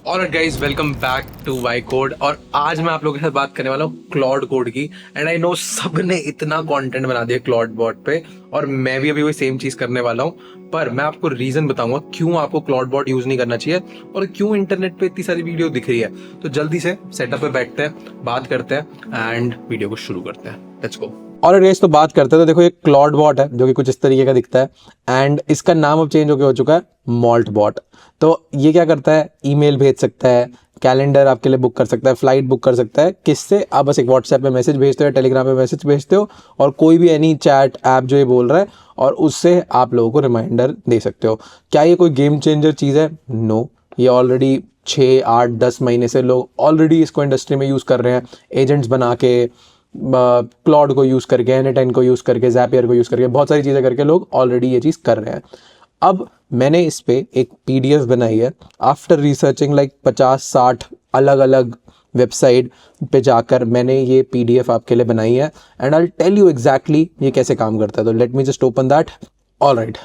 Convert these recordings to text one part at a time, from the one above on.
Alright guys, welcome back to Y code. और आज मैं आप लोगों के साथ बात करने वाला हूँ क्लॉड कोड की। एंड आई नो सबने इतना कंटेंट बना दिया क्लॉड बॉट पे, और मैं भी अभी वही सेम चीज करने वाला हूँ। पर मैं आपको रीजन बताऊंगा क्यों आपको क्लॉड बॉट यूज नहीं करना चाहिए और क्यों इंटरनेट पे इतनी सारी वीडियो दिख रही है। तो जल्दी से सेटअप पे बैठते हैं, बात करते हैं एंड वीडियो को शुरू करते हैं। Let's go. और गाइस तो बात करते हैं। तो देखो ये क्लॉड बॉट है जो कि कुछ इस तरीके का दिखता है एंड इसका नाम अब चेंज हो चुका है मॉल्ट बॉट। तो ये क्या करता है, ईमेल भेज सकता है, कैलेंडर आपके लिए बुक कर सकता है, फ्लाइट बुक कर सकता है। किससे? आप बस एक व्हाट्सएप पे मैसेज भेजते हो, टेलीग्राम पे मैसेज भेजते हो और कोई भी एनी चैट ऐप जो ये बोल रहा है और उससे आप लोगों को रिमाइंडर दे सकते हो। क्या ये कोई गेम चेंजर चीज़ है? नो। ये ऑलरेडी 6 8 10 महीने से लोग ऑलरेडी इसको इंडस्ट्री में यूज़ कर रहे हैं, एजेंट्स बना के, क्लॉड को यूज़ करके, N10 को यूज़ करके, ज़ैपियर को यूज़ करके, बहुत सारी चीज़ें करके लोग ऑलरेडी ये चीज़ कर रहे हैं। अब मैंने इस पे एक PDF बनाई है आफ्टर रिसर्चिंग लाइक 50 60 अलग अलग वेबसाइट पे जाकर मैंने ये PDF आपके लिए बनाई है and I tell you exactly ये कैसे काम करता है। तो let me just open that. Alright,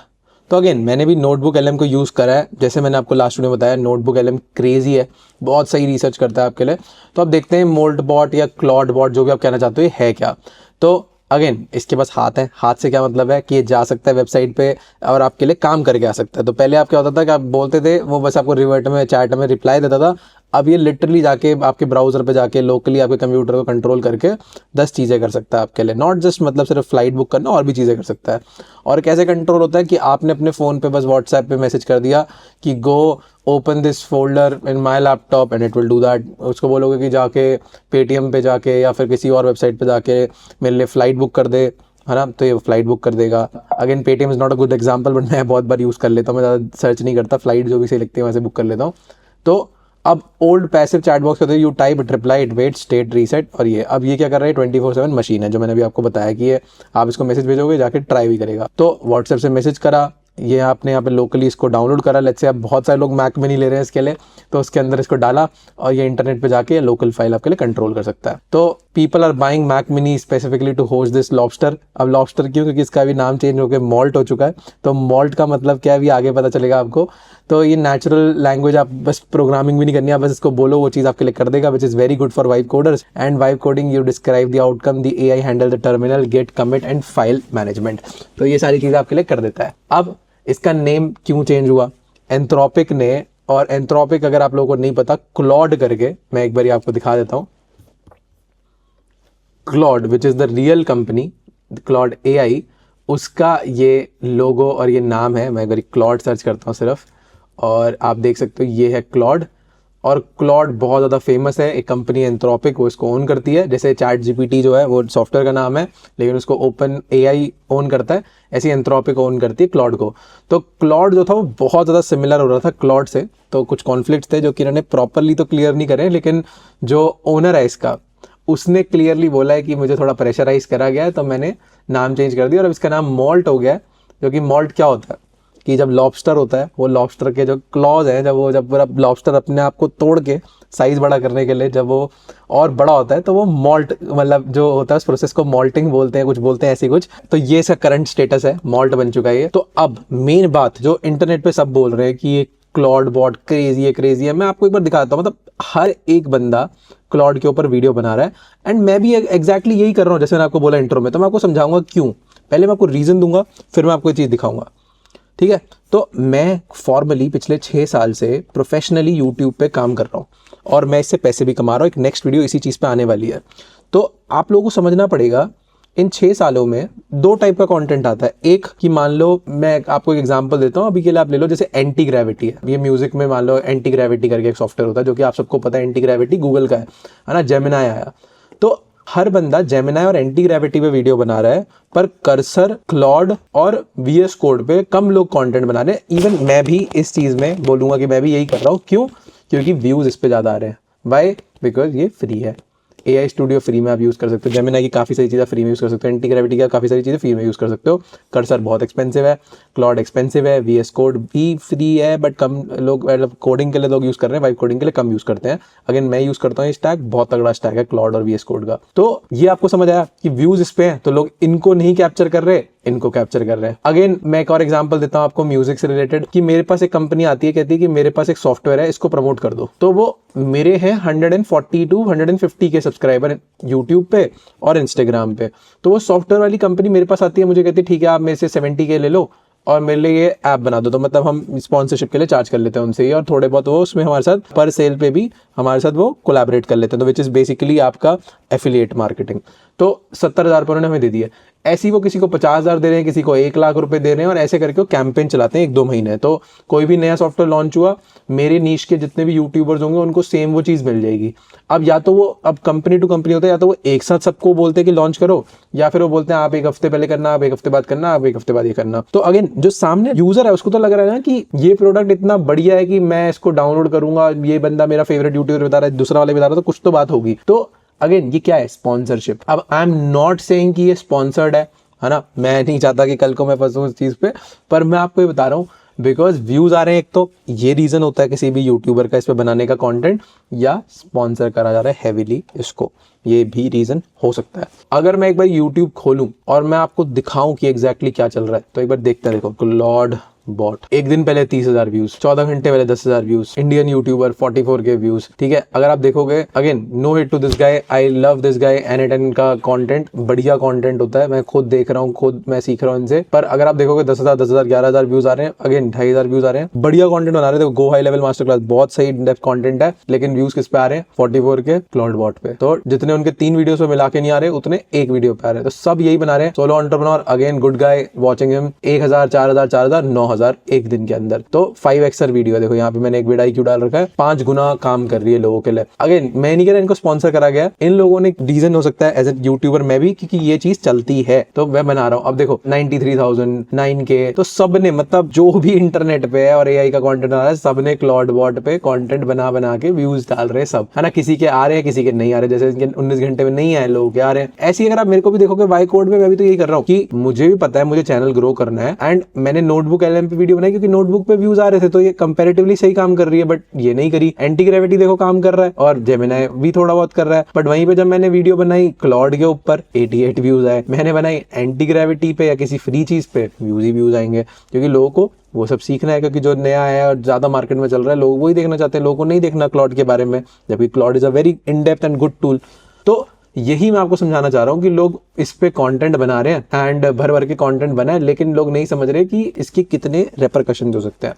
तो अगेन मैंने भी नोटबुक LM को यूज़ करा है। जैसे मैंने आपको लास्ट वीडियो में बताया, नोटबुक LM क्रेजी है, बहुत सही रिसर्च करता है आपके लिए। तो अब देखते हैं मोल्ट बॉट या क्लॉड बॉट जो भी आप कहना चाहते हो ये है क्या। तो अगेन इसके पास हाथ है। हाथ से क्या मतलब है कि ये जा सकता है वेबसाइट पे और आपके लिए काम करके आ सकता है। तो पहले आप क्या होता था कि आप बोलते थे, वो बस आपको रिवर्ट में चैट में रिप्लाई देता था। अब ये लिटरली जाके आपके ब्राउजर पे जाके लोकली आपके कंप्यूटर को कंट्रोल करके 10 चीज़ें कर सकता है आपके लिए। नॉट जस्ट मतलब सिर्फ फ्लाइट बुक करना, और भी चीज़ें कर सकता है। और कैसे कंट्रोल होता है कि आपने अपने फ़ोन पे बस व्हाट्सएप पे मैसेज कर दिया कि go open this folder in my laptop and it will do that. उसको बोलोगे कि जाके पेटीएम पे जाके या फिर किसी और वेबसाइट पे जाके मेरे लिए फ़्लाइट बुक कर दे, है ना, तो ये फ्लाइट बुक कर देगा। Again Paytm is not a good example, but मैं बहुत बार यूज़ कर लेता हूँ, मैं ज़्यादा सर्च नहीं करता, फ्लाइट जो भी सही लगती है वैसे बुक कर लेता हूँ। तो अब ओल्ड पैसिव चैट बॉक्स होते हैं, you type it reply it wait state reset. और ये अब ये क्या कर रहा है, 24/7 मशीन है, जो मैंने अभी आपको बताया कि ये आप इसको मैसेज भेजोगे जाके ट्राई भी करेगा। तो व्हाट्सएप से मैसेज करा, ये आपने यहाँ पे लोकली इसको डाउनलोड करा। लेट्स से अब बहुत सारे लोग मैक में नहीं ले रहे हैं इसके लिए, तो उसके अंदर इसको डाला और ये इंटरनेट पे जाके लोकल फाइल आपके लिए कंट्रोल कर सकता है। तो people are buying Mac mini specifically to host this lobster. अब लॉबस्टर क्यों? क्योंकि इसका भी नाम चेंज होकर मॉल्ट हो चुका है। तो मॉल्ट का मतलब क्या है, भी आगे पता चलेगा आपको। तो ये नेचुरल लैंग्वेज, आप बस प्रोग्रामिंग भी नहीं करनी है, आप बस इसको बोलो, वो चीज़ आपके लिए कर देगा, which is very good for vibe coders. And vibe coding, you describe the outcome, the AI handle the terminal, git, commit and file management. तो ये सारी चीज़ें आपके लिए कर देता है। अब इसका नेम क्यों चेंज हुआ? एंथ्रोपिक ने, और एंथ्रोपिक अगर आप लोगों को नहीं पता, क्लॉड करके मैं एक बार आपको दिखा देता हूं। Claude which is the real company, Claude AI, उसका ये लोगो और ये नाम है। मैं एक बार क्लॉड सर्च करता हूँ सिर्फ, और आप देख सकते हो ये है क्लॉड। और क्लॉड बहुत ज़्यादा फेमस है, एक कंपनी एंथ्रोपिक वो इसको ओन करती है। जैसे चैट GPT जो है वो सॉफ्टवेयर का नाम है, लेकिन उसको ओपन AI ओन करता है, ऐसी एंथ्रोपिक ओन करती है क्लॉड को। तो क्लॉड जो था वो बहुत ज़्यादा सिमिलर हो रहा था क्लॉड से। तो कुछ कॉन्फ्लिक्ट थे जो कि इन्होंने प्रॉपरली तो क्लियर नहीं करे, लेकिन जो ओनर है इसका उसने क्लियरली बोला है कि मुझे थोड़ा प्रेशराइज करा गया है, तो मैंने नाम चेंज कर दिया और अब इसका नाम मॉल्ट हो गया है। जो कि मॉल्ट क्या होता है कि जब लॉबस्टर होता है, वो लॉबस्टर के जो क्लॉज हैं, जब पूरा लॉबस्टर अपने आप को तोड़ के साइज बड़ा करने के लिए जब वो और बड़ा होता है, तो वो मॉल्ट मतलब जो होता है उस प्रोसेस को मॉल्टिंग बोलते हैं, कुछ बोलते हैं ऐसे कुछ। तो ये इसका करंट स्टेटस है, मॉल्ट बन चुका है ये। तो अब मेन बात जो इंटरनेट पे सब बोल रहे हैं कि ये क्लॉड बॉट क्रेजी है, मैं आपको एक बार दिखाता हूँ। मतलब हर एक बंदा क्लॉड के ऊपर वीडियो बना रहा है एंड मैं भी एग्जैक्टली यही कर रहा हूँ, जैसे मैंने आपको बोला इंट्रो में। तो मैं आपको समझाऊंगा क्यों, पहले मैं आपको रीजन दूंगा, फिर मैं आपको ये चीज़ दिखाऊंगा, ठीक है। तो मैं फॉर्मली पिछले 6 साल से प्रोफेशनली यूट्यूब पे काम कर रहा हूँ और मैं इससे पैसे भी कमा रहा हूँ। एक नेक्स्ट वीडियो इसी चीज़ पे आने वाली है। तो आप लोगों को समझना पड़ेगा, इन 6 सालों में 2 टाइप का कंटेंट आता है। एक कि मान लो, मैं आपको एक एग्जांपल देता हूँ अभी के लिए, आप ले लो जैसे एंटी ग्रेविटी है। ये म्यूजिक में मान लो एंटी ग्रेविटी करके एक सॉफ्टवेयर होता है, जो कि आप सबको पता है एंटी ग्रेविटी गूगल का है ना, जेमिनाई आया। तो हर बंदा जेमिनाई और एंटी ग्रेविटी पे वीडियो बना रहा है, पर कर्सर, क्लॉड और VS कोड पे कम लोग कंटेंट बना रहे हैं। इवन मैं भी इस चीज़ में बोलूँगा कि मैं भी यही कर रहा हूँ। क्यों? क्योंकि व्यूज़ इस पे ज़्यादा आ रहे हैं। वाई? बिकॉज ये फ्री है। AI स्टूडियो फ्री में आप यूज़ कर सकते हो, जेमिनाई की काफ़ी सारी चीज़ें फ्री में यूज़ कर सकते हो, एंटी ग्रेविटी का काफ़ी सारी चीज़ें फ्री में यूज़ कर सकते हो। कर्सर बहुत एक्सपेंसिव है, क्लॉड एक्सपेंसिव है, VS कोड भी फ्री है बट कम लोग, मतलब कोडिंग के लिए लोग यूज़ कर रहे हैं, वाइब कोडिंग के लिए कम यूज़ करते हैं। अगेन मैं यूज़ करता हूँ ये स्टैक, बहुत तगड़ा स्टैक है क्लॉड और VS कोड का। तो ये आपको समझ आया कि व्यूज़ इस पे हैं, तो लोग इनको नहीं कैप्चर कर रहे, इनको कैप्चर कर रहे हैं। अगेन मैं एक और एग्जांपल देता हूँ आपको म्यूजिक से रिलेटेड, कि मेरे पास एक कंपनी आती है, कहती है कि मेरे पास एक सॉफ्टवेयर है, इसको प्रमोट कर दो। तो वो मेरे हैं 140 to 150 के सब्सक्राइबर यूट्यूब पे और इंस्टाग्राम पे। तो वो सॉफ्टवेयर वाली कंपनी मेरे पास आती है, मुझे कहती है ठीक है आप मेरे से 70 के ले लो और मेरे लिए ये ऐप बना दो। तो मतलब हम स्पॉन्सरशिप के लिए चार्ज कर लेते हैं उनसे ही, और थोड़े बहुत वो उसमें हमारे साथ पर सेल पे भी हमारे साथ वो कोलैबोरेट कर लेते हैं। तो विच इज़ बेसिकली आपका एफिलिएट मार्केटिंग। तो 70,000 पर उन्होंने हमें दे दिया। ऐसी वो किसी को 50,000 दे रहे हैं, किसी को 1 लाख रुपए दे रहे हैं, और ऐसे करके वो कैंपेन चलाते हैं 1-2 महीने। तो कोई भी नया सॉफ्टवेयर लॉन्च हुआ, मेरे नीश के जितने भी यूट्यूबर्स होंगे उनको सेम वो चीज़ मिल जाएगी। अब या तो वो अब कंपनी टू कंपनी होता है, या तो वो एक साथ सबको बोलते हैं कि लॉन्च करो, या फिर वो बोलते हैं आप 1 हफ्ते पहले करना, आप 1 हफ्ते बाद करना, आप 1 हफ्ते बाद ये करना। तो अगेन जो सामने यूजर है उसको तो लग रहा है ना कि ये प्रोडक्ट इतना बढ़िया है कि मैं इसको डाउनलोड करूंगा, ये बंदा मेरा फेवरेट यूट्यूबर बता रहा है, दूसरा वाले बता रहा है, तो कुछ तो बात होगी। तो अगेन ये क्या है? स्पॉन्सरशिप। अब आई एम नॉट सेइंग कि ये स्पॉन्सर्ड है ना, मैं नहीं चाहता कि कल को मैं फंसूं इस चीज पे, पर मैं आपको ये बता रहा हूँ बिकॉज व्यूज आ रहे हैं। एक तो ये रीजन होता है किसी भी यूट्यूबर का इस पे बनाने का कंटेंट, या स्पॉन्सर करा जा रहा है हेवीली इसको, ये भी रीजन हो सकता है। अगर मैं एक बार यूट्यूब खोलूं और मैं आपको दिखाऊं कि एग्जैक्टली क्या चल रहा है, तो एक बार देखते हैं। देखो क्लॉड बॉट, एक दिन पहले 30,000 व्यूज, 14 घंटे पहले 10,000 views, Indian YouTuber 44K views. ठीक है, अगर आप देखोगे, again no hit to this guy, I love this guy, N8N का कंटेंट बढ़िया कंटेंट होता है, मैं खुद देख रहा हूँ, खुद मैं सीख रहा हूँ इनसे। पर अगर आप देखोगे 10,000, 10,000, 11,000 व्यूज आ रहे हैं, अगेन 2,500 व्यूज आ रहे हैं, बढ़िया कंटेंट बना रहे हैं। Go high level master class बहुत सही इन डेप्थ कंटेंट है, लेकिन व्यूज किस पे आ रहे हैं? 44K क्लाउड बॉट पे। तो जितने उनके 3 वीडियो में मिला के नहीं आ रहे, उतने एक वीडियो पे आ रहे हैं। तो सब यही बना रहे हैं। Solo entrepreneur, again good guy, watching him 1,000, 4,000, 4,000, 9,000 एक दिन के अंदर। तो 5xer वीडियो है। देखो यहाँ पे मैंने एक वीडियो क्यों डाल रखा है, 5 गुना काम कर रही है लोगों के लिए। अगेन मैं नहीं कह रहा इनको स्पॉन्सर करा गया, इन लोगों ने रीजन हो सकता है एज ए यूट्यूबर मैं भी, क्योंकि ये चीज चलती है तो मैं बना रहा हूँ। अब देखो 93,000, 9K, तो सबने मतलब जो भी इंटरनेट पे है और एआई का कंटेंट आ रहा है, सबने क्लॉड बॉट पे कंटेंट बना बना के व्यूज डाल रहे हैं सब, है ना। किसी के आ रहे हैं, किसी के नहीं आ रहे, जैसे 19 घंटे में नहीं आए लोगों के आ रहे हैं। ऐसी अगर आप मेरे को भी देखोगे वाई कोड में, मैं भी तो यही कर रहा हूँ कि मुझे भी पता है मुझे चैनल ग्रो करना है, एंड मैंने नोटबुक LM पे वीडियो बनाई क्योंकि नोटबुक पे व्यूज आ रहे थे, तो ये कंपैरेटिवली सही काम कर रही है। बट ये नहीं करी। एंटी ग्रेविटी देखो काम कर रहा है, और जेमिनाई भी थोड़ा बहुत कर रहा है। बट वहीं पे जब मैंने वीडियो बनाई क्लॉड के ऊपर, 88 व्यूज आए। मैंने बनाई एंटी ग्रेविटी पे या किसी फ्री चीज पे, व्यूज ही व्यूज आएंगे, क्योंकि लोगों को वो सब सीखना है, क्योंकि जो नया है और ज्यादा मार्केट में चल रहा है लोग वही देखना चाहते हैं, लोगों को नहीं देखना क्लॉड के बारे में, जबकि Claude is a very in depth and good tool. तो यही मैं आपको समझाना चाह रहा हूँ कि लोग इस पे कंटेंट बना रहे हैं, एंड भर भर के कंटेंट बना है, लेकिन लोग नहीं समझ रहे कि इसके कितने रेपरकशन हो सकते हैं।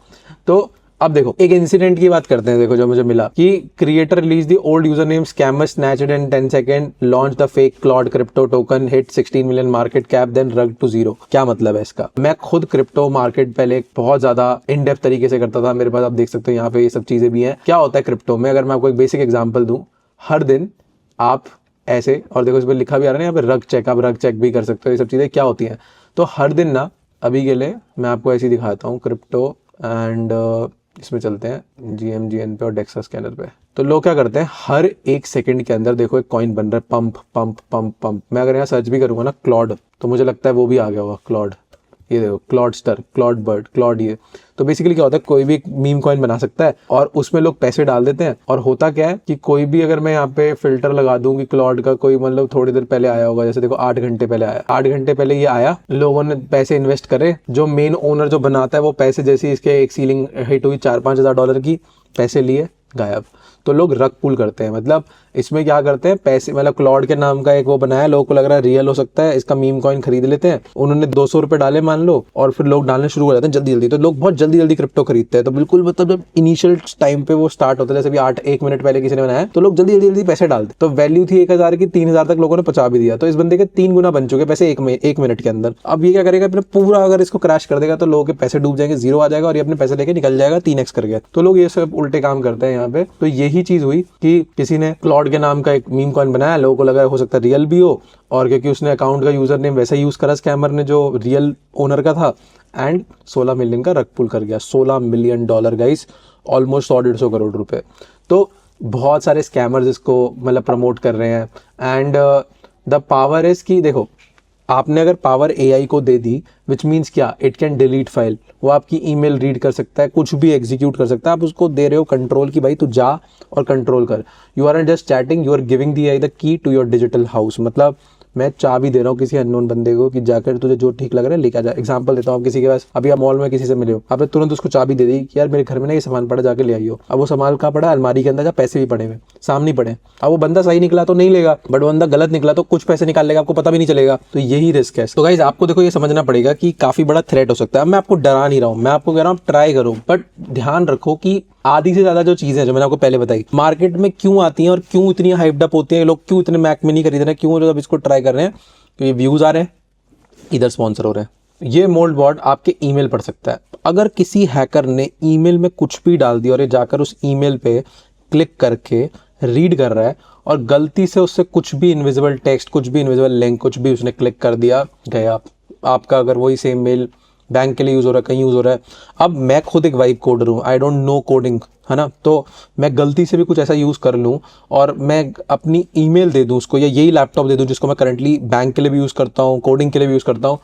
तो अब देखो एक इंसिडेंट की बात करते हैं। देखो जो मुझे मिला कि creator release the old user name, scammer snatched in 10 second, launch the fake Claude crypto token, hit 16 million market cap, then rug to zero. क्या मतलब है इसका? मैं खुद क्रिप्टो मार्केट पहले बहुत ज्यादा इन डेप्थ तरीके से करता था। मेरे पास आप देख सकते हो यहाँ पे ये सब चीजें भी हैं। क्या होता है क्रिप्टो में, अगर मैं आपको एक बेसिक एग्जाम्पल दूं, हर दिन आप ऐसे, और देखो इस पर लिखा भी आ रहा है यहाँ पे रग चेक, आप रग चेक भी कर सकते हो। ये सब चीजें क्या होती हैं? तो हर दिन ना, अभी के लिए मैं आपको ऐसे ही दिखाता हूँ क्रिप्टो, एंड इसमें चलते हैं GMGN पे और डेक्सा स्कैनर पे। तो लोग क्या करते हैं, हर 1 सेकंड के अंदर देखो एक कॉइन बन रहा है, पंप पंप पंप पंप। मैं अगर यहाँ सर्च भी करूंगा ना क्लॉड, तो मुझे लगता है वो भी आ गया होगा क्लॉड। ये देखो Claude ster, Claude bird, Claude. ये तो बेसिकली क्या होता है, कोई भी एक मीम कॉइन बना सकता है और उसमें लोग पैसे डाल देते हैं। और होता क्या है कि कोई भी, अगर मैं यहाँ पे फिल्टर लगा दूं कि क्लॉड का कोई मतलब थोड़ी देर पहले आया होगा, जैसे देखो 8 घंटे पहले आया, 8 घंटे पहले ये आया, लोगों ने पैसे इन्वेस्ट करे, जो मेन ओनर जो बनाता है वो पैसे, जैसे इसके एक सीलिंग हिट हुई $4-5 हज़ार डॉलर की, पैसे लिए गायब। तो लोग रग पुल करते हैं, मतलब इसमें क्या करते हैं, पैसे मतलब क्लॉड के नाम का एक वो बनाया, लोगों को लग रहा है रियल हो सकता है, इसका मीम कॉइन खरीद लेते हैं। उन्होंने 200 रुपए डाले मान लो, और फिर लोग डालने शुरू हो जाते हैं जल्दी जल्दी। तो लोग बहुत जल्दी जल्दी क्रिप्टो खरीदते हैं। तो बिल्कुल मतलब जब इनिशियल टाइम पे वो स्टार्ट होता है, जैसे भी 1 मिनट पहले किसी ने बनाया, तो लोग जल्दी जल्दी जल्दी पैसे डालते। तो वैल्यू थी 1,000 की, 3,000 तक लोगों ने पहुंचा भी दिया। तो इस बंदे के 3 गुना बन चुके पैसे 1 मिनट के अंदर। अब ये क्या करेगा, अपना पूरा अगर इसको क्रैश कर देगा तो लोगों के पैसे डूब जाएंगे, जीरो आ जाएगा, और ये अपने पैसे लेके निकल जाएगा 3x करके। तो लोग ये सब उल्टे काम करते हैं यहाँ पे। तो यही चीज हुई कि किसी ने क्लॉड के नाम का एक मीम कॉइन बनाया, लोगों को लगा हो सकता है रियल भी हो, और क्योंकि उसने अकाउंट का यूजर नेम वैसा यूज करा स्कैमर ने जो रियल ओनर का था, एंड 16 मिलियन का रग पुल कर गया। $16 मिलियन गाइस, ऑलमोस्ट 100-150 करोड़ रुपए। तो बहुत सारे स्कैमर्स इसको मतलब प्रमोट कर रहे हैं। एंड द पावर इज कि देखो, आपने अगर पावर AI को दे दी, विच मीन्स क्या, इट कैन डिलीट फाइल, वो आपकी ईमेल रीड कर सकता है, कुछ भी एग्जीक्यूट कर सकता है। आप उसको दे रहे हो कंट्रोल की, भाई तू जा और कंट्रोल कर। You are not just chatting, you are giving the AI the key to your digital house. मतलब मैं चाबी दे रहा हूँ किसी अननोन बंदे को कि जाकर तुझे जो ठीक लग रहा है लेके आ जा। एग्जांपल देता हूँ, आप किसी के पास अभी आप मॉल में किसी से मिले हो, आपने तुरंत उसको चाबी दे दी कि यार मेरे घर में ना ये सामान पड़ा, जाके ले आइयो। अब वो सामान कहाँ पड़ा, अलमारी के अंदर, जहाँ पैसे भी पड़े हुए सामने पड़े। अब वो बंदा सही निकला तो नहीं लेगा, बट वो बंदा गलत निकला तो कुछ पैसे निकाल लेगा, आपको पता भी नहीं चलेगा। तो यही रिस्क है। तो गाइस आपको देखो ये समझना पड़ेगा कि काफी बड़ा थ्रेट हो सकता है। मैं आपको डरा नहीं रहा हूँ, मैं आपको कह रहा हूँ ट्राई करो, बट ध्यान रखो कि आधी से ज्यादा जो चीजें जो मैंने आपको पहले बताई मार्केट में क्यों आती हैं और क्यों इतनी हाइप्ड अप होती है, लोग क्यों इतने मैक मिनी खरीद रहे हैं, क्यों लोग इसको ट्राई कर रहे हैं, क्योंकि व्यूज आ रहे हैं, इधर स्पॉन्सर हो रहे हैं। ये मोल्ड बॉट आपके ईमेल पढ़ सकता है। अगर किसी हैकर ने ईमेल में कुछ भी डाल दिया और ये जाकर उस ईमेल पे क्लिक करके रीड कर रहा है और गलती से उससे कुछ भी इनविजिबल टेक्स्ट, कुछ भी इनविजिबल लिंक, कुछ भी उसने क्लिक कर दिया, गया आपका। अगर वही सेम मेल बैंक के लिए यूज़ हो रहा है, कहीं यूज़ हो रहा है। अब मैं खुद एक वाइब कोडर हूँ, आई डोंट नो कोडिंग, है ना, तो मैं गलती से भी कुछ ऐसा यूज़ कर लूँ और मैं अपनी ईमेल दे दूँ उसको, या यही लैपटॉप दे दूँ जिसको मैं करंटली बैंक के लिए भी यूज़ करता हूँ, कोडिंग के लिए भी यूज़ करता हूँ,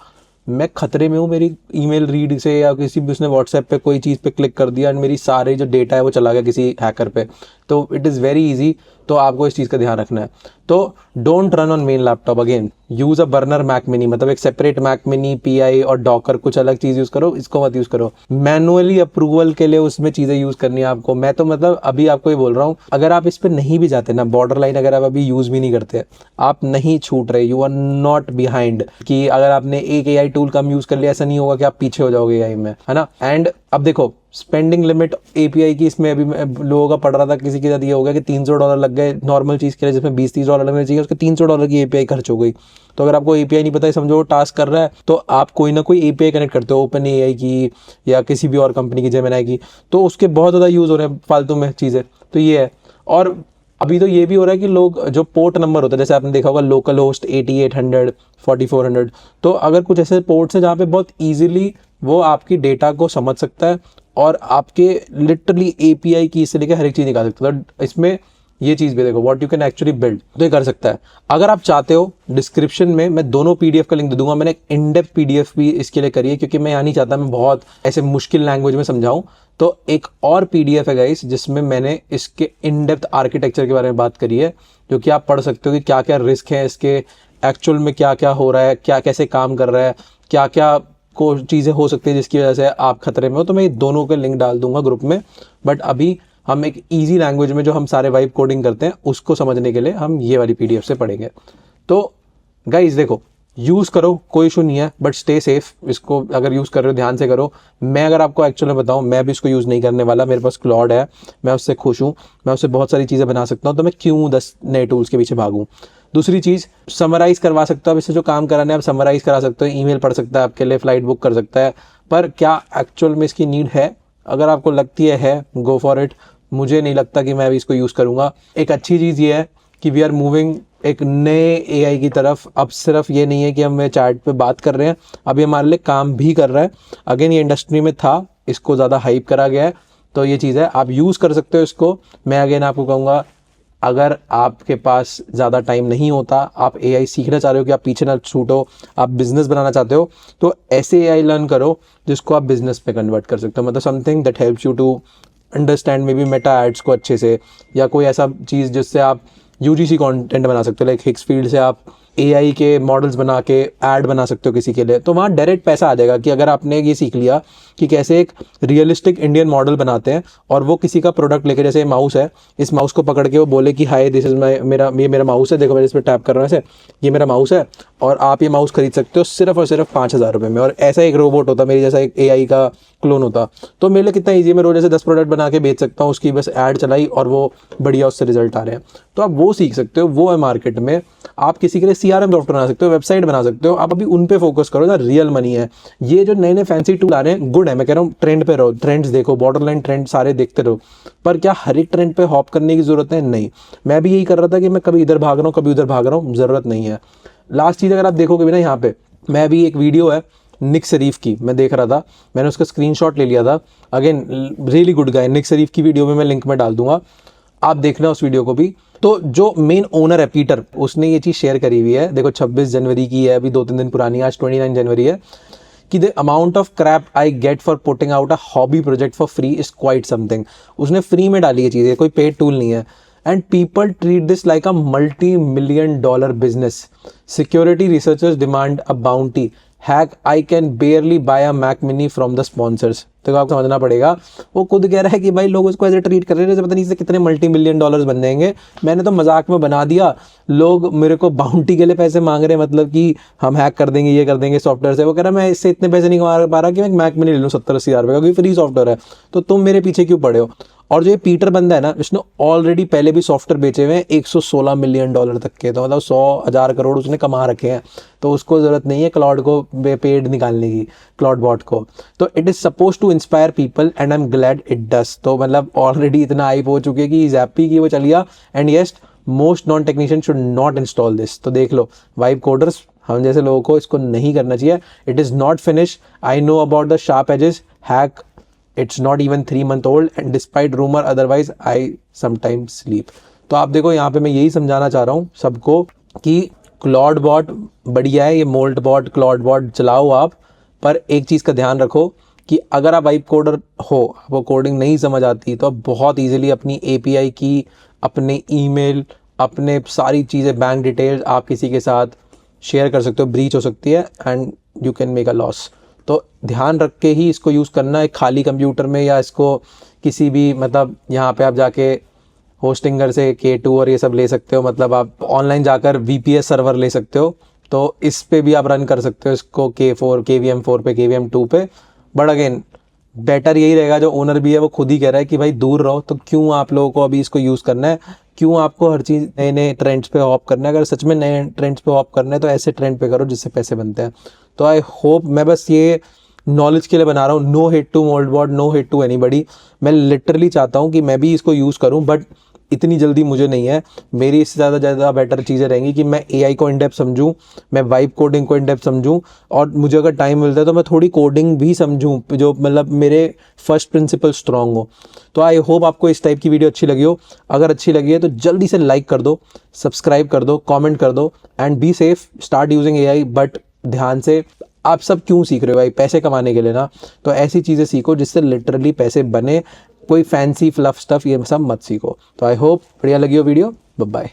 मैं खतरे में हूँ। मेरी ईमेल रीड से या किसी भी उसने व्हाट्सएप पे कोई चीज़ पे क्लिक कर दिया एंड मेरी सारे जो डेटा है वो चला गया किसी हैकर पे। तो इट इज़ वेरी इजी। तो आपको इस चीज़ का ध्यान रखना है। तो don't run on main laptop, again use a burner Mac mini, मतलब एक सेपरेट मैक मिनी, पीआई और डॉकर, कुछ अलग चीज़ यूज़ करो, इसको मत यूज़ करो। मैनुअली अप्रूवल के लिए उसमें चीज़ें यूज़ करनी है आपको। मैं तो मतलब अभी आपको ये बोल रहा हूँ, अगर आप इस पर नहीं भी जाते ना, बॉर्डर लाइन अगर आप अभी यूज़ भी नहीं करते, आप नहीं छूट रहे, यू आर नॉट बिहाइंड। कि अगर आपने एक एआई टूल कम यूज़ कर लिया, ऐसा नहीं होगा कि आप पीछे हो जाओगे एआई में, है ना। एंड अब देखो स्पेंडिंग लिमिट एपीआई की, इसमें अभी लोगों का पढ़ रहा था, किसी के साथ ये हो गया कि $300 लग गए नॉर्मल चीज़ के लिए, जिसमें $20-30 लगने चाहिए, उसके $300 की एपीआई खर्च हो गई। तो अगर आपको एपीआई नहीं पता है, समझो वो टास्क कर रहा है, तो आप कोई ना कोई एपीआई कनेक्ट करते हो, ओपन एआई की या किसी भी और कंपनी की, जेमिनी की, तो उसके बहुत ज़्यादा यूज़ हो रहे हैं फालतू में चीज़ें। तो ये है। और अभी तो ये भी हो रहा है कि लोग जो पोर्ट नंबर होता है, जैसे आपने देखा होगा लोकल होस्ट 8800, 4400, तो अगर कुछ ऐसे पोर्ट्स हैं जहाँ पे बहुत ईजिली वो आपकी डेटा को समझ सकता है और आपके लिटरली एपीआई की से लेकर हर एक चीज़ निकाल सकता है। तो इसमें ये चीज़ भी देखो, what you can actually build, तो ये कर सकता है। अगर आप चाहते हो, डिस्क्रिप्शन में मैं दोनों पीडीएफ का लिंक दे दूंगा। मैंने एक इन डेप्थ पीडीएफ भी इसके लिए करी है, क्योंकि मैं यहाँ नहीं चाहता मैं बहुत ऐसे मुश्किल लैंग्वेज में समझाऊं। तो एक और पीडीएफ है गाइस, जिसमें मैंने इसके इन डेप्थ आर्किटेक्चर के बारे में बात करी है, जो कि आप पढ़ सकते हो कि क्या क्या रिस्क है इसके, एक्चुअल में क्या क्या हो रहा है, क्या कैसे काम कर रहा है, क्या क्या को चीज़ें हो सकती है जिसकी वजह से आप खतरे में हो। तो मैं ये दोनों के लिंक डाल दूंगा ग्रुप में। बट अभी हम एक इजी लैंग्वेज में जो हम सारे वाइब कोडिंग करते हैं उसको समझने के लिए हम ये वाली पीडीएफ से पढ़ेंगे। तो गाइस देखो, यूज़ करो, कोई इशू नहीं है, बट स्टे सेफ। इसको अगर यूज़ कर रहे हो ध्यान से करो। मैं अगर आपको एक्चुअली बताऊं, मैं भी इसको यूज़ नहीं करने वाला। मेरे पास क्लॉड है, मैं उससे खुश हूँ, मैं उससे बहुत सारी चीज़ें बना सकता हूँ, तो मैं क्यों 10 नए टूल्स के पीछे भागूँ। दूसरी चीज़, समराइज़ करवा सकता हूँ। अब इससे जो काम कराने आप समराइज़ करा सकते हो, ईमेल पढ़ सकता है आपके लिए, फ्लाइट बुक कर सकता है। पर क्या एक्चुअल में इसकी नीड है? अगर आपको लगती है गो फॉर इट। मुझे नहीं लगता कि मैं भी इसको यूज़ करूँगा। एक अच्छी चीज़ ये है कि वी आर मूविंग एक नए एआई की तरफ। अब सिर्फ ये नहीं है कि हम चैट पे बात कर रहे हैं, अब ये हमारे लिए काम भी कर रहा है। अगेन ये इंडस्ट्री में था, इसको ज़्यादा हाइप करा गया है, तो ये चीज़ है, आप यूज़ कर सकते हो इसको। मैं अगेन आपको कहूँगा, अगर आपके पास ज़्यादा टाइम नहीं होता, आप एआई सीखना चाह रहे हो कि आप पीछे ना छूटो, आप बिजनेस बनाना चाहते हो, तो ऐसे एआई लर्न करो जिसको आप बिजनेस पे कन्वर्ट कर सकते हो। मतलब something that helps you to understand maybe meta ads को अच्छे से, या कोई ऐसा चीज़ जिससे आप यूजीसी कंटेंट बना सकते हो। लाइक हिक्स फील्ड से आप एआई के मॉडल्स बना के ऐड बना सकते हो किसी के लिए, तो वहाँ डायरेक्ट पैसा आ जाएगा। कि अगर आपने ये सीख लिया कि कैसे एक रियलिस्टिक इंडियन मॉडल बनाते हैं और वो किसी का प्रोडक्ट लेके, जैसे माउस है, इस माउस को पकड़ के वो बोले कि हाय दिस इज माई, मेरा माउस है, देखो मैं इस पर टैप कर रहा हूँ ऐसे, ये मेरा माउस है और आप ये माउस खरीद सकते हो सिर्फ और सिर्फ 5,000 रुपये में। और ऐसा एक रोबोट होता, मेरी जैसा एक एआई का क्लोन होता, तो मेरे लिए कितना ईजी है। मैं रोज जैसे 10 प्रोडक्ट बना के बेच सकता हूँ, उसकी बस ऐड चलाई और वो बढ़िया उससे रिजल्ट आ रहे हैं। तो आप वो सीख सकते हो, वो है मार्केट में। आप किसी के लिए सीआरएम सॉफ्टवेयर बना सकते हो, वेबसाइट बना सकते हो। आप अभी उन पे फोकस करो, ना रियल मनी है। ये जो नए नए फैंसी टूल आ रहे हैं, गुड है, मैं कह रहा हूँ ट्रेंड पे रहो, ट्रेंड्स देखो, बॉर्डर लाइन ट्रेंड सारे देखते रहो। पर क्या हर एक ट्रेंड पे हॉप करने की जरूरत है? नहीं। मैं भी यही कर रहा था कि मैं कभी इधर भाग रहा हूँ, कभी उधर भाग रहा हूँ, जरूरत नहीं है। लास्ट चीज़ अगर आप देखोगे भी ना, यहाँ पे मैं अभी एक वीडियो है निक शरीफ की, मैं देख रहा था, मैंने उसका स्क्रीनशॉट ले लिया था। अगेन रियली गुड गाय, निक शरीफ की वीडियो में मैं लिंक में डाल दूंगा, आप देखना उस वीडियो को भी। तो जो मेन ओनर है पीटर, उसने ये चीज़ शेयर करी हुई है। देखो 26 जनवरी की है, अभी 2-3 दिन पुरानी है, आज 29 जनवरी है। कि the amount of crap I get for putting out a hobby project for free is quite something. उसने फ्री में डाली है चीज़ें, कोई पेड टूल नहीं है। and people treat this like a multi-million-dollar business. Security researchers demand a bounty. Hack, I can barely buy a Mac Mini from the sponsors. तो आपको समझना पड़ेगा, वो खुद कह रहा है कि भाई लोग उसको ऐसे ट्रीट कर रहे हैं जैसे पता नहीं इससे कितने $multi-million बन जाएंगे। मैंने तो मजाक में बना दिया, लोग मेरे को बाउंटी के लिए पैसे मांग रहे हैं, मतलब कि हम हैक कर देंगे, ये कर देंगे सॉफ्टवेयर से। वो कह रहा है मैं इससे इतने पैसे नहीं कमा पा रहा कि मैं मैक मिनी ले लूँ 70-80 हज़ार रुपये का, क्योंकि फ्री सॉफ्टवेयर है, तो तुम मेरे पीछे क्यों पड़े हो। और जो ये पीटर बंदा है ना, इसने ऑलरेडी पहले भी सॉफ्टवेयर बेचे हुए हैं $116 मिलियन तक के, तो मतलब 100,000 करोड़ उसने कमा रखे हैं। तो उसको ज़रूरत नहीं है क्लाउड को पेड निकालने की, क्लाउड बॉट को। तो it is suppose to inspire people and I am glad it does. तो मतलब ऑलरेडी इतना हाइप हो चुके कि इज हैप्पी कि वो चल गया। And yes, most non technician should not install this. तो देख लो वाइब कोडर्स, हम जैसे लोगों को इसको नहीं करना चाहिए। It is not finish, I know about the sharp edges, hack it's not even 3 month old and despite rumor otherwise I sometimes sleep। तो आप देखो यहाँ पे मैं यही समझाना चाह रहा हूँ सबको कि क्लॉड बॉट बढ़िया है, ये मोल्ट बॉट क्लॉड बॉट चलाओ आप, पर एक चीज़ का ध्यान रखो कि अगर आप वाइब कोडर हो, वो कोडिंग नहीं समझ आती, तो आप बहुत ईजिली अपनी API की, अपने ईमेल, अपने सारी चीज़ें, बैंक डिटेल्स आप किसी के साथ शेयर कर सकते हो, ब्रीच हो सकती है and you can make a loss. तो ध्यान रख के ही इसको यूज़ करना है खाली कंप्यूटर में, या इसको किसी भी मतलब यहाँ पे आप जाके होस्टिंगर से K2 और ये सब ले सकते हो, मतलब आप ऑनलाइन जाकर VPS सर्वर ले सकते हो, तो इस पे भी आप रन कर सकते हो इसको K4 KVM4 पे, KVM2 पे। बट अगेन बेटर यही रहेगा, जो ओनर भी है वो खुद ही कह रहा है कि भाई दूर रहो, तो क्यों आप लोगों को अभी इसको यूज़ करना है, क्यों आपको हर चीज़ नए नए ट्रेंड्स पे हॉप करना है। अगर सच में नए ट्रेंड्स पे हॉप करना है तो ऐसे ट्रेंड पे करो जिससे पैसे बनते हैं। तो आई होप, मैं बस ये नॉलेज के लिए बना रहा हूँ, no hate to molt bot, no hate to anybody. मैं लिटरली चाहता हूँ कि मैं भी इसको यूज़ करूँ, बट इतनी जल्दी मुझे नहीं है। मेरी इससे ज़्यादा बेटर चीज़ें रहेंगी कि मैं AI को इन डेप्थ समझूँ, मैं वाइब कोडिंग को इन डेप्थ समझूँ, और मुझे अगर टाइम मिलता है तो मैं थोड़ी कोडिंग भी समझूँ, जो मतलब मेरे फर्स्ट प्रिंसिपल स्ट्रॉन्ग हो। तो आई होप आपको इस टाइप की वीडियो अच्छी लगी हो। अगर अच्छी लगी है तो जल्दी से लाइक कर दो, सब्सक्राइब कर दो, कॉमेंट कर दो, and be safe, start using AI। But ध्यान से, आप सब क्यों सीख रहे हो भाई? पैसे कमाने के लिए ना। तो ऐसी चीज़ें सीखो जिससे लिटरली पैसे बने, कोई फैंसी फ्लफ स्टफ ये सब मत सीखो। तो आई होप बढ़िया लगी हो वीडियो। Bye bye.